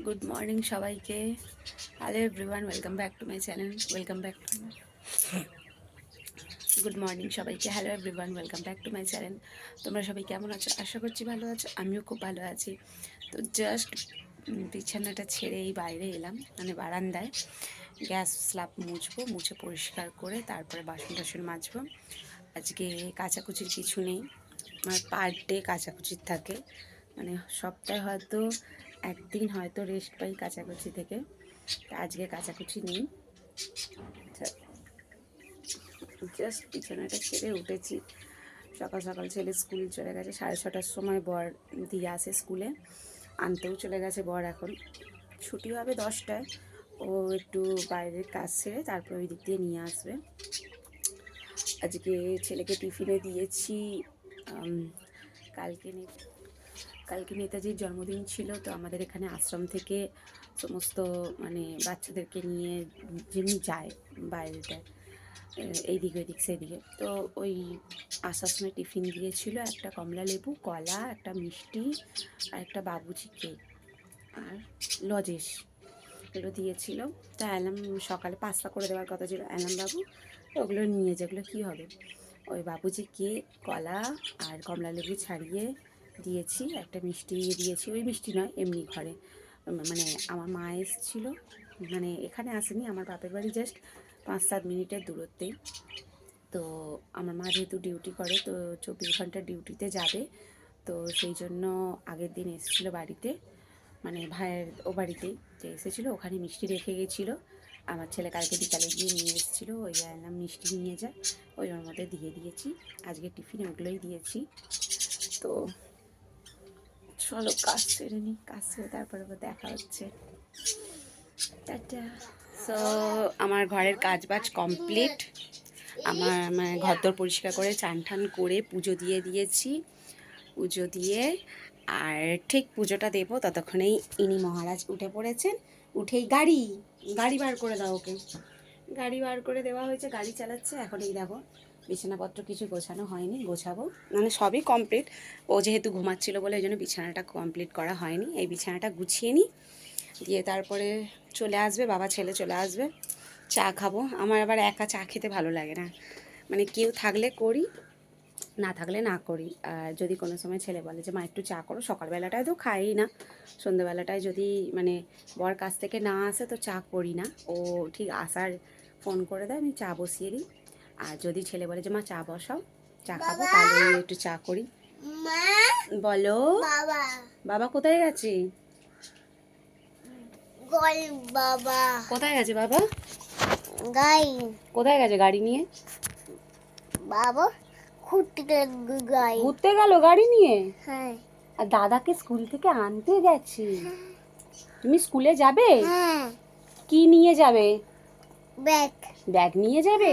Good morning সবাইকে। Hello everyone, welcome back to my channel. Good morning সবাইকে। Hello everyone, welcome back to my channel. তোমরা সবাই কেমন আছো? আশা করছি ভালো আছো। আমিও খুব ভালো আছি। তো জাস্ট বিছানাটা ছেড়ে এই বাইরে এলাম, মানে বারান্দায়। গ্যাস স্ল্যাব মুছে পরিষ্কার করে তারপরে বাসন টাসন মাজবো। আজকে কাচাকুচির কিছু নেই, আমার পার ডে কাচাকুচির থাকে, মানে সপ্তাহে হয়তো একদিন হয়তো রেস্ট পাই কাচাকুচি থেকে। আজকে কাচাকুচি নেই। জাস্ট বিছানাটা ছেড়ে উঠেছি। সকাল সকাল ছেলে স্কুল চলে গেছে, 6:30টার সময় বর দিয়ে আসে স্কুলে, আনতেও চলে গেছে বর। এখন ছুটি হবে 10টায়। ও একটু বাইরের কাজ সেরে তারপর ওই দিক দিয়ে নিয়ে আসবে। আজকে ছেলেকে টিফিনে দিয়েছি, কালকে নেতাজির জন্মদিন ছিল, তো আমাদের এখানে আশ্রম থেকে সমস্ত মানে বাচ্চাদেরকে নিয়ে যেমনি যায় বাইরেটা, এইদিক ওইদিক সেদিকে, তো ওই আসার সময় টিফিন দিয়েছিল একটা কমলা লেবু, কলা, একটা মিষ্টি আর একটা বাবুজি কেক আর লজেস, এগুলো দিয়েছিল। তা অ্যালাম সকালে পাস্তা করে দেওয়ার কথা ছিল, অ্যালাম বাবু ওগুলো নিয়ে, যেগুলো কী হবে, ওই বাবুজি কেক, কলা আর কমলা লেবু ছাড়িয়ে দিয়েছি, একটা মিষ্টি দিয়েছি। ওই মিষ্টি নয়, এমনি ঘরে, মানে আমার মা এসেছিল, মানে এখানে আসেনি, আমার বাপের বাড়ি জাস্ট 5-7 মিনিটের দূরত্বেই। তো আমার মা যেহেতু ডিউটি করে, তো 24 ঘন্টা ডিউটিতে যাবে, তো সেই জন্য আগের দিন এসেছিলো বাড়িতে, মানে ভাইয়ের ও বাড়িতেই যে এসেছিলো, ওখানে মিষ্টি রেখে গেছিলো। আমার ছেলে কালকে বিকালে গিয়ে নিয়ে এসেছিলো, ওই আনলাম মিষ্টি নিয়ে যায়, ওই ওর মধ্যে দিয়ে দিয়েছি। আজকে টিফিনে ওগুলোই দিয়েছি। তো চলো কাজ সেরে নিই, কাজ সেরে তারপরে দেখা হচ্ছে। টাটা। সো আমার ঘরের কাজ বাজ কমপ্লিট। আমার ঘরদোর পরিষ্কার করে চান ঠান করে পুজো দিয়ে দিয়েছি। পুজো দিয়ে আর ঠিক পুজোটা দেবো ততক্ষণেই ইনি মহারাজ উঠে পড়েছেন। উঠেই গাড়ি বার করে দাও ওকে। গাড়ি বার করে দেওয়া হয়েছে, গাড়ি চালাচ্ছে। এখন এই দেখো বিছানাপত্র কিছু গোছানো হয়নি, গোছাবো, মানে সবই কমপ্লিট। ও যেহেতু ঘুমাচ্ছিল বলে ওই জন্য বিছানাটা কমপ্লিট করা হয়নি। এই বিছানাটা গুছিয়ে নিই, দিয়ে তারপরে চলে আসবে বাবা, ছেলে চলে আসবে, চা খাবো। আমার আবার একা চা খেতে ভালো লাগে না, মানে কেউ থাকলে করি, না থাকলে না করি। আর যদি কোনো সময় ছেলে বলে যে মা একটু চা করো, সকালবেলাটায় তো খাই না, সন্ধ্যেবেলাটায় যদি মানে বর কাছ থেকে না আসে তো চা করি না। ও ঠিক আসার ফোন করে দেয়, আমি চা বসিয়ে দিই। আর যদি ছেলে বলে যে মা চা বসাও, চা খাবো, তাহলে একটু চা করি। বলো বাবা কোথায় গেছে? বাবা কোথায় গেছে? বাবা গাড়ি কোথায় গেছে? গাড়ি নিয়ে বাবা ঘুরতে গেল গাড়ি নিয়ে। হ্যাঁ। আর দাদাকে স্কুল থেকে আনতে গেছে। তুমি স্কুলে যাবে? হ্যাঁ। কি নিয়ে যাবে? ব্যাগ। ব্যাগ নিয়ে যাবে?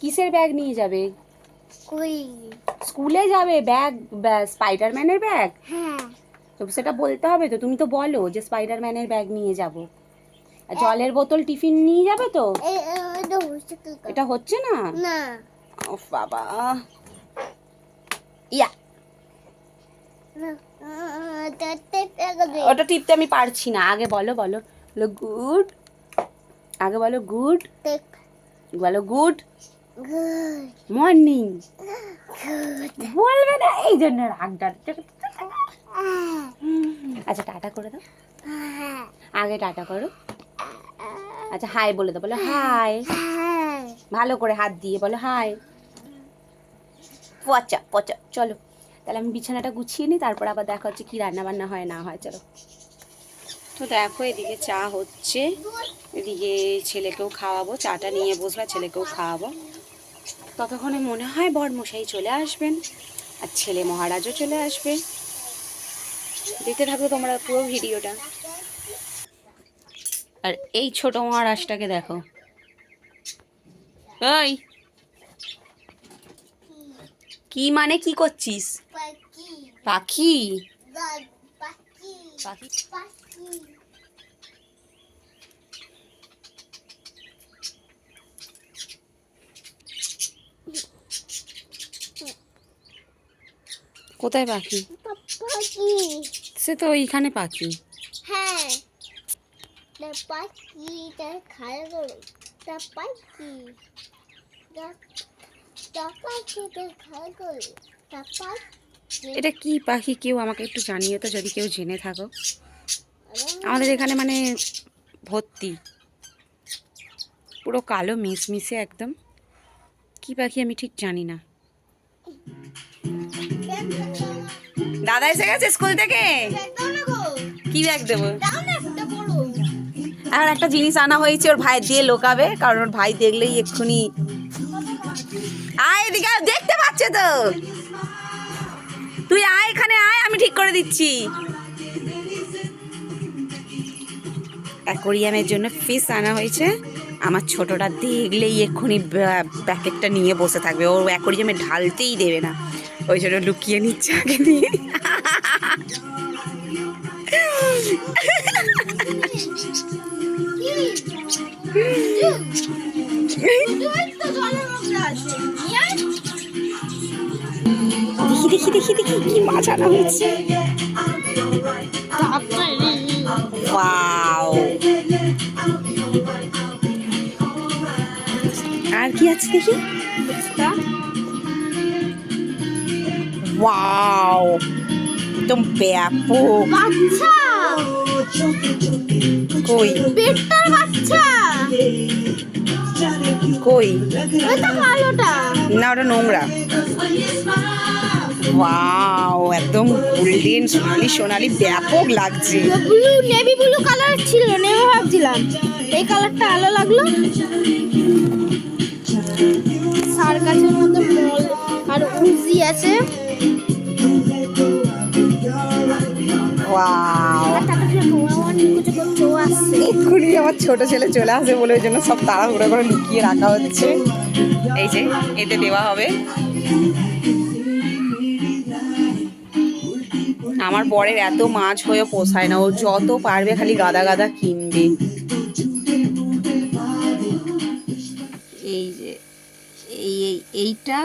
কিসের ব্যাগ নিয়ে যাবে? স্কুলে যাবে ব্যাগ? স্পাইডারম্যানের ব্যাগ? হ্যাঁ। তো সেটা বলতে হবে তো, তুমি তো বলো যে স্পাইডারম্যানের ব্যাগ নিয়ে যাব। আর জলের বোতল টিফিন নিয়ে যাবে তো? এটা হচ্ছে না। না ও বাবা, ইয়া ওটা টিপতে আমি পারছি না। আগে বলো গুড, আগে বলো গুড, বলো গুড মর্নিং, বলবে না এই জন্য রাগটা। আচ্ছা টাটা করে দাও, আগে টাটা করো। আচ্ছা হাই বলে দাও, বলো হাই, ভালো করে হাত দিয়ে বলো হাই। পচা পচা। চলো তাহলে আমি বিছানাটা গুছিয়ে নিই, তারপর আবার দেখা হচ্ছে কি রান্না বান্না হয় না হয়। চলো। তো দেখো এদিকে চা হচ্ছে, এদিকে ছেলেকেও খাওয়াবো, চাটা নিয়ে বসবো, ছেলেকেও খাওয়াবো। ততক্ষণে মনে হয় বরমশাই চলে আসবেন আর ছেলে মহারাজও চলে আসবে। দেখতে থাকো তোমরা পুরো ভিডিওটা। আর এই ছোট মহারাজটাকে দেখো, ওই কি মানে কি করছিস? পাখি পাখি কোথায় পাখি? সে তো ওইখানে পাখি। হ্যাঁ এটা কি পাখি কেউ আমাকে একটু জানিয়ে তো, যদি কেউ জেনে থাকো। আমাদের এখানে মানে ভর্তি, পুরো কালো মিশমিশে একদম। কি পাখি আমি ঠিক জানি না। দাদা এসে গেছে স্কুল থেকে। কি ব্যাগ দেবো? আর একটা জিনিস আনা হয়েছে, ওর ভাই দিয়ে লোকাবে, কারণ ওর ভাই দেখলেই এক্ষুনি আয় এদিকে দেখতে পাচ্ছে তো। তুই আয় এখানে আয়, আমি ঠিক করে দিচ্ছি। অ্যাকোরিয়ামের জন্য ফিশ আনা হয়েছে। আমার ছোটটা দেখলেই এক্ষুনি প্যাকেটটা নিয়ে বসে থাকবে, ওর অ্যাকোরিয়ামে ঢালতেই দেবে না, ওই জন্য লুকিয়ে নিচ্ছে আগে দিয়ে। দেখি দেখি দেখি দেখি কি মাছ আনা হয়েছে। ওয়াও, আর কি আছে দেখি। ওয়াও, একদম ব্যাপক। বাচ্চা কই পেটটার বাচ্চা, কই? ওটা কালোটা না, ওটা নোংরা। ওয়াও, একদম গোল্ডেন সোনালি সোনালি, ব্যাপক লাগছে। ব্লু নেভি ব্লু কালার ছিল, নেভি ভাবছিলাম এই কালারটা আলো লাগলো। সার্কাসের মধ্যে মল আর উজি আছে। ওয়াও, এক্ষুনি আমার ছোট ছেলে চলে আসে বলে ওই জন্য সব তাড়াহুড়ো করে লুকিয়ে রাখা হচ্ছে। এই যে এতে দেওয়া হবে। আমার বরের এত মাছ হয়ে পোষায় না, ও যত পারবে খালি গাদা গাদা কিনবে। এই যে এইটা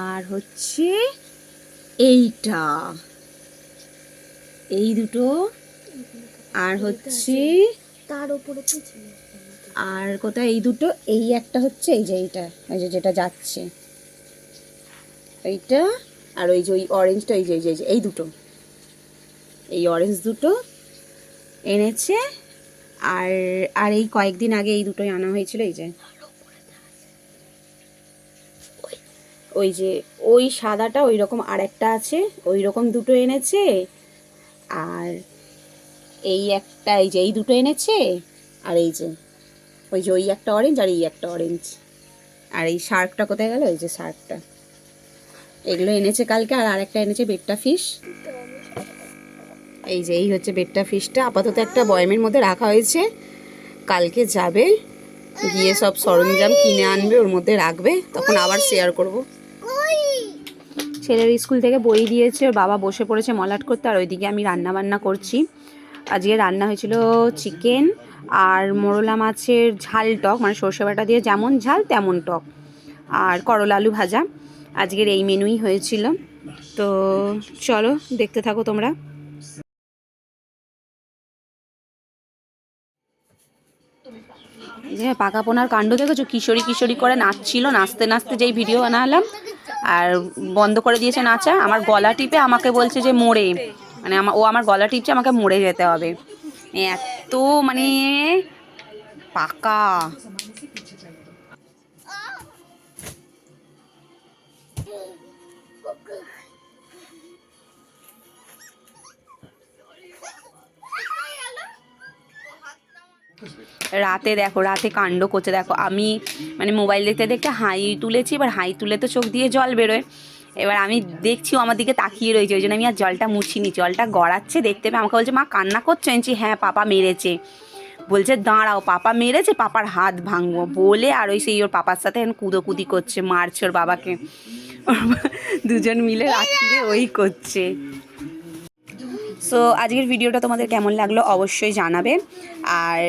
আর হচ্ছে এইটা, এই দুটো, আর হচ্ছে তার উপরে আর কোথায় এই দুটো, এই একটা হচ্ছে এই যে এইটা, এই যে যেটা যাচ্ছে এইটা, আর ওই যে ওই অরেঞ্জটা, এই যে এই যে এই দুটো, এই অরেঞ্জ দুটো এনেছে। আর আর এই কয়েকদিন আগে এই দুটোই আনা হয়েছিল। এই যে ওই যে ওই সাদাটা ওই রকম আর একটা আছে, ওই রকম দুটো এনেছে। আর এই একটা, এই যে এই দুটো এনেছে। আর এই যে ওই যে ওই একটা অরেঞ্জ আর এই একটা অরেঞ্জ। আর এই শার্কটা কোথায় গেল? এই যে শার্কটা, এগুলো এনেছে কালকে। আর আরেকটা এনেছে বেট্টা ফিশ। এই যে এই হচ্ছে বেট্টা ফিশটা, আপাতত একটা বয়ামের মধ্যে রাখা হয়েছে। কালকে যাবে গিয়ে সব সরঞ্জাম কিনে আনবে, ওর মধ্যে রাখবে, তখন আবার শেয়ার করব। ছেলের স্কুল থেকে বই দিয়েছে, ওর বাবা বসে পড়েছে মলাট করতে, আর ওইদিকে আমি রান্না বান্না করছি। আজকে রান্না হয়েছিল চিকেন আর মোরলা মাছের ঝাল টক, মানে সর্ষে বাটা দিয়ে যেমন ঝাল তেমন টক, আর করলা আলু ভাজা। আজকের এই মেনুই হয়েছিল। তো চলো দেখতে থাকো তোমরা। যে পাকা পোনার কাণ্ড দেখেছো, কিশোরী কিশোরী করে নাচছিল, নাচতে নাচতে যেই ভিডিও বানালাম আর বন্ধ করে দিয়েছে নাচা। আমার গলা টিপে আমাকে বলছে যে মরে, মানে ও আমার গলা টিপছে, আমাকে মরে যেতে হবে, এত মানে পাকা। রাতে দেখো, রাতে কাণ্ড করছে দেখো। আমি মানে মোবাইল দেখতে দেখতে হাই তুলেছি, এবার হাই তুলে তো চোখ দিয়ে জল বেরোয়, এবার আমি দেখছি ও আমার দিকে তাকিয়ে রয়েছে, ওই জন্য আমি আর জলটা মুছিনি। জলটা গড়াচ্ছে দেখতে পেয়ে আমাকে বলছে মা কান্না করছো? এনেছি হ্যাঁ পাপা মেরেছে। বলছে দাঁড়াও পাপা মেরেছে, পাপার হাত ভাঙবো বলে, আর ওই সেই ওর পাপার সাথে কুদোকুদি করছে, মারছে ওর বাবাকে। দুজন মিলে রাত্রিরে ওই করছে। সো আজকের ভিডিওটা তোমাদের কেমন লাগলো অবশ্যই জানাবে। আর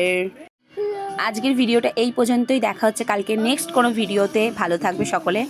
আজকের ভিডিওটা এই পর্যন্তই, দেখা হচ্ছে কালকে নেক্সট কোনো ভিডিওতে। ভালো থাকবে সকলে।